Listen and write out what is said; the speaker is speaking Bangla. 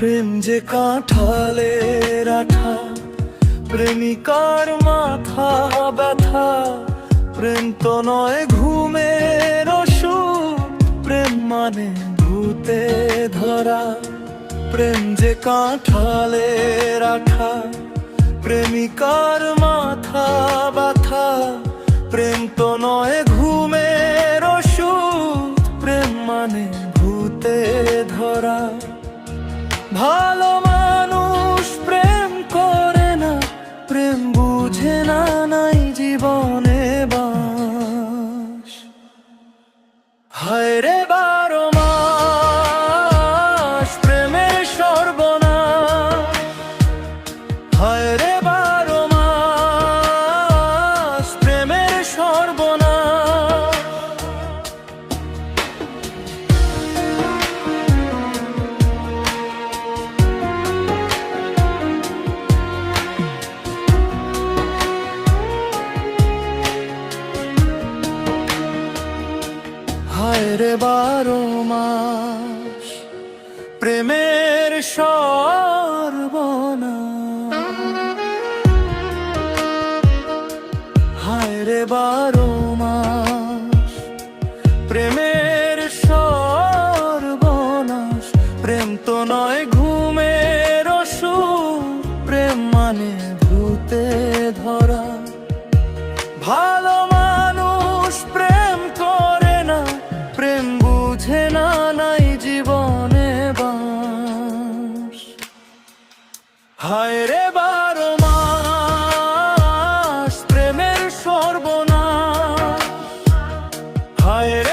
প্রেম যে কাঁঠালের আঠা, প্রেমিকার মাথা ব্যথা। প্রেম তো নয় ঘুমের ওষুধ, প্রেম মানে ভূতে ধরা। প্রেম যে কাঁঠালের আঠা, প্রেমিকার মাথা ব্যথা। প্রেম তো নয় ঘুমের ওষুধ, প্রেম মানে ভূতে ধরা। ভালো মানুষ প্রেম করে না, প্রেম বুঝে না, নাই জীবনে বাস। হায় রে 12 মাস প্রেমের সর্বনাশ। হায় রে 12 মাস প্রেমের সর্বনাশ। হায় রে 12 মাস প্রেমের সর্বনাশ। হায় রে 12 মাস প্রেমের সর্বনাশ। প্রেম তো নয় ঘুমের ওষুধ, প্রেম মানে ভূতে ধরা। ভালো মানুষ প্রেম করে না, প্রেম বুঝে না, নাই জীবনে বাস। হায় রে 12 মাস প্রেমের সর্বনাশ। হায় রে